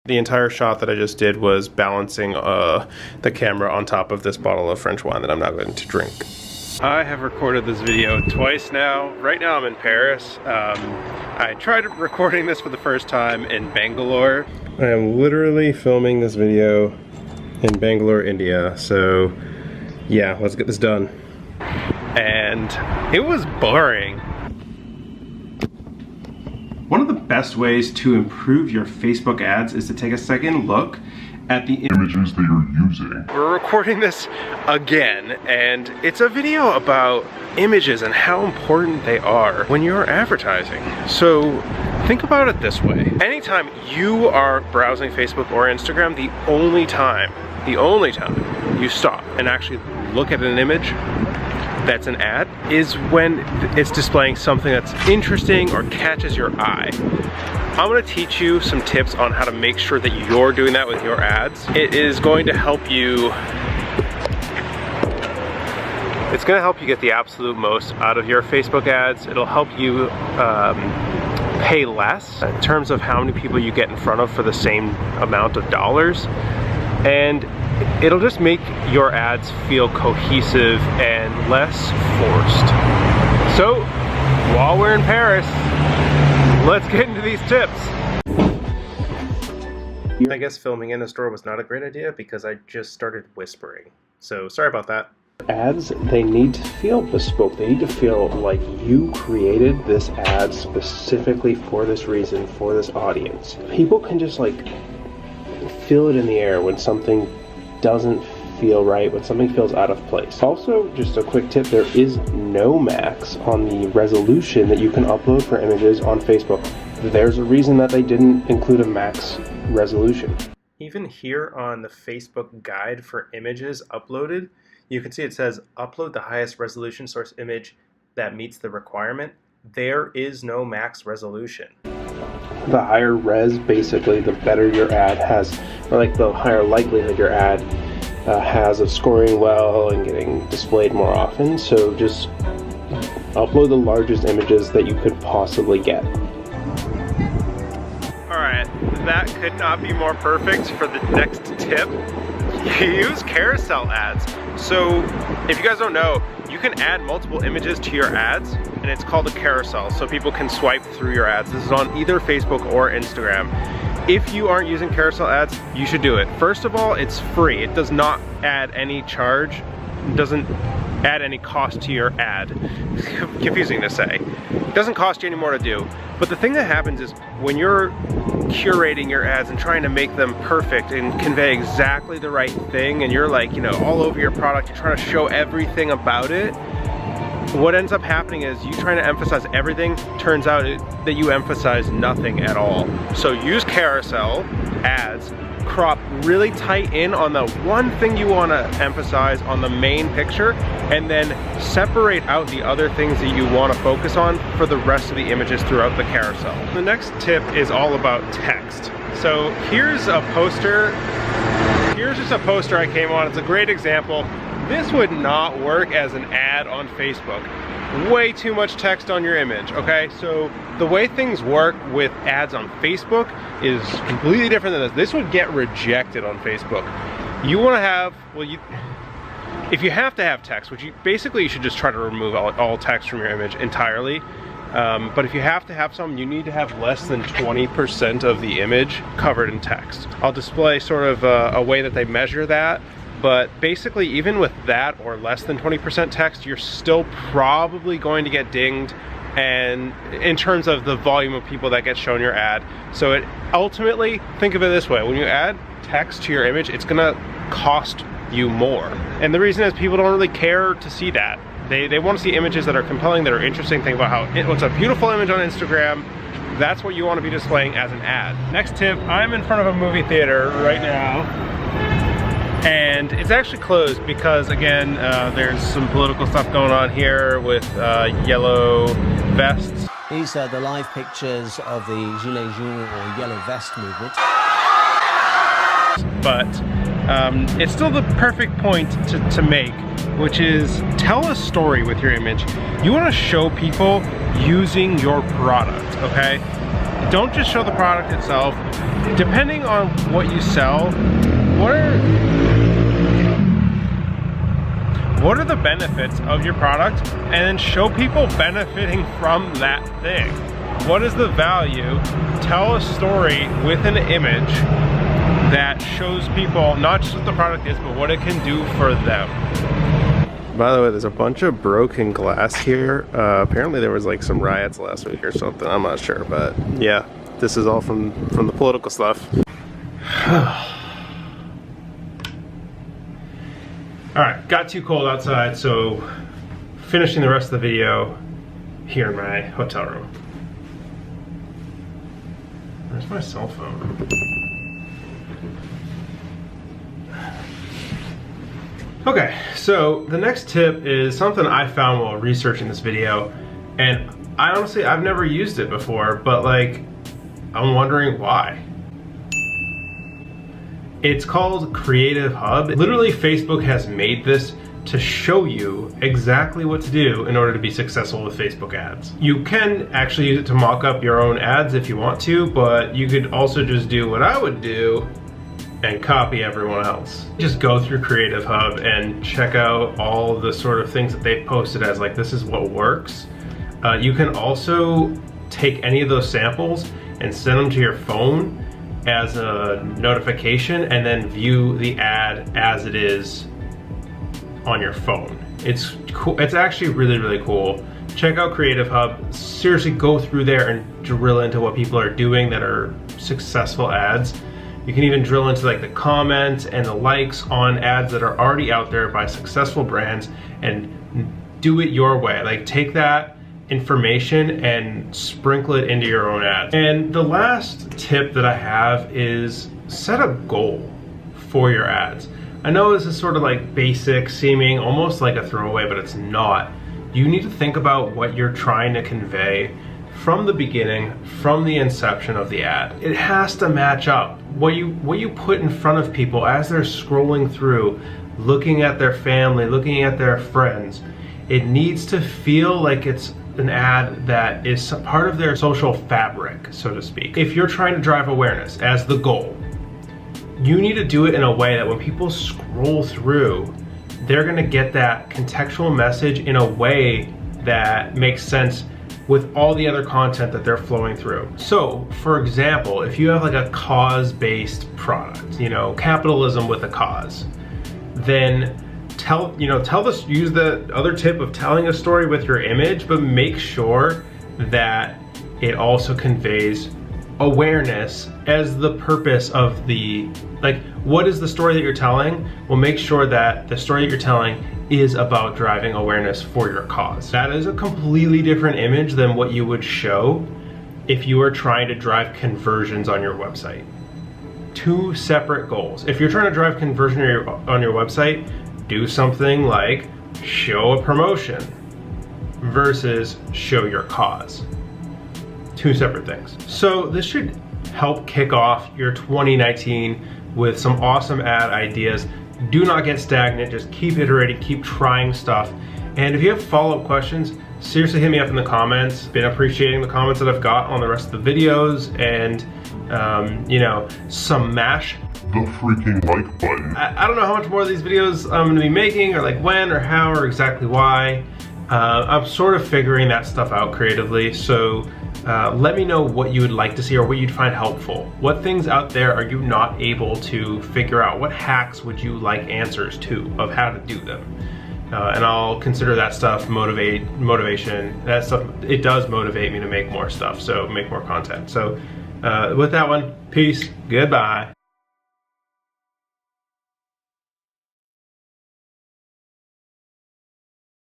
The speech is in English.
The entire shot that I just did was balancing the camera on top of this bottle of French wine that I'm now going to drink. I have recorded this video twice now. Right now I'm in Paris. I tried recording this for the first time in Bangalore. I am literally filming this video in Bangalore, India. So yeah, let's get this done. And it was boring. One of the best ways to improve your Facebook ads is to take a second look at the images that you're using. We're recording this again, and it's a video about images and how important they are when you're advertising. So think about it this way. Anytime you are browsing Facebook or Instagram, the only time you stop and actually look at an image that's an ad is when it's displaying something that's interesting or catches your eye. I'm going to teach you some tips on how to make sure that you're doing that with your ads. It is going to help you get the absolute most out of your Facebook ads. It'll help you pay less in terms of how many people you get in front of for the same amount of dollars. And it'll just make your ads feel cohesive and less forced. So, while we're in Paris, let's get into these tips. I guess filming in a store was not a great idea because I just started whispering. So, sorry about that. Ads, they need to feel bespoke. They need to feel like you created this ad specifically for this reason, for this audience. People can just like feel it in the air when something doesn't feel right, when something feels out of place. Also, just a quick tip, there is no max on the resolution that you can upload for images on Facebook. There's a reason that they didn't include a max resolution. Even here on the Facebook guide for images uploaded, you can see it says upload the highest resolution source image that meets the requirement. There is no max resolution. The higher res, basically, the better your ad has, or like the higher likelihood your ad has of scoring well and getting displayed more often. So just upload the largest images that you could possibly get. Alright, that could not be more perfect for the next tip. Use carousel ads. So if you guys don't know, you can add multiple images to your ads, and it's called a carousel, so people can swipe through your ads. This is on either Facebook or Instagram. If you aren't using carousel ads, you should do it. First of all, it's free. It does not add any charge. It doesn't add any cost to your ad. Confusing to say. It doesn't cost you any more to do. But the thing that happens is when you're curating your ads and trying to make them perfect and convey exactly the right thing, and you're like, you know, all over your product, you're trying to show everything about it, what ends up happening is you trying to emphasize everything, turns out that you emphasize nothing at all. So use carousel ads, crop really tight in on the one thing you want to emphasize on the main picture, and then separate out the other things that you want to focus on for the rest of the images throughout the carousel. The next tip is all about text. So here's a poster. Here's just a poster I came on. It's a great example. This would not work as an ad on Facebook. Way too much text on your image, okay? So the way things work with ads on Facebook is completely different than this. This would get rejected on Facebook. You wanna have, if you have to have text, which you should just try to remove all text from your image entirely. But if you have to have some, you need to have less than 20% of the image covered in text. I'll display sort of a way that they measure that. But basically, even with that or less than 20% text, you're still probably going to get dinged, and in terms of the volume of people that get shown your ad. So it ultimately, think of it this way, when you add text to your image, it's gonna cost you more. And the reason is people don't really care to see that. They want to see images that are compelling, that are interesting. Think about how it's a beautiful image on Instagram. That's what you want to be displaying as an ad. Next tip, I'm in front of a movie theater right now. And it's actually closed because, again, there's some political stuff going on here with yellow vests. These are the live pictures of the Gilets Jaunes or Yellow Vest movement. But it's still the perfect point to make, which is tell a story with your image. You want to show people using your product, okay? Don't just show the product itself. depending on what you sell, what are the benefits of your product, and then show people benefiting from that thing. What is the value? Tell a story with an image that shows people not just what the product is, but what it can do for them. By the way, there's a bunch of broken glass here. Apparently there was like some riots last week or something. I'm not sure, but yeah, this is all from the political stuff. All right, got too cold outside, so finishing the rest of the video here in my hotel room. Where's my cell phone? Okay, so the next tip is something I found while researching this video, and I've never used it before, but like, I'm wondering why. It's called Creative Hub. Literally, Facebook has made this to show you exactly what to do in order to be successful with Facebook ads. You can actually use it to mock up your own ads if you want to, but you could also just do what I would do and copy everyone else. Just go through Creative Hub and check out all the sort of things that they've posted as like, this is what works. You can also take any of those samples and send them to your phone as a notification and then view the ad as it is on your phone. It's cool. It's actually really, really cool. Check out Creative Hub. Seriously, go through there and drill into what people are doing that are successful ads. You can even drill into like the comments and the likes on ads that are already out there by successful brands and do it your way. Like, take that information and sprinkle it into your own ads. And the last tip that I have is set a goal for your ads. I know this is sort of like basic seeming, almost like a throwaway, but it's not. You need to think about what you're trying to convey from the beginning, from the inception of the ad. It has to match up. What you put in front of people as they're scrolling through, looking at their family, looking at their friends, it needs to feel like it's an ad that is part of their social fabric, so to speak. If you're trying to drive awareness as the goal, you need to do it in a way that when people scroll through, they're gonna get that contextual message in a way that makes sense with all the other content that they're flowing through. So, for example, if you have like a cause-based product, you know, capitalism with a cause, then use the other tip of telling a story with your image, but make sure that it also conveys awareness as the purpose of the, like, what is the story that you're telling? Well, make sure that the story that you're telling is about driving awareness for your cause. That is a completely different image than what you would show if you were trying to drive conversions on your website. Two separate goals. If you're trying to drive conversion on your website, do something like show a promotion versus show your cause. Two separate things. So this should help kick off your 2019 with some awesome ad ideas. Do not get stagnant, just keep iterating, keep trying stuff. And if you have follow-up questions, seriously hit me up in the comments. Been appreciating the comments that I've got on the rest of the videos, and smash the freaking like button. I don't know how much more of these videos I'm gonna be making, or like when or how or exactly why. I'm sort of figuring that stuff out creatively, so let me know what you would like to see or what you'd find helpful. What things out there are you not able to figure out? What hacks would you like answers to of how to do them? And I'll consider that stuff motivation. That stuff, it does motivate me to make more stuff, so make more content. So with that one, peace, goodbye.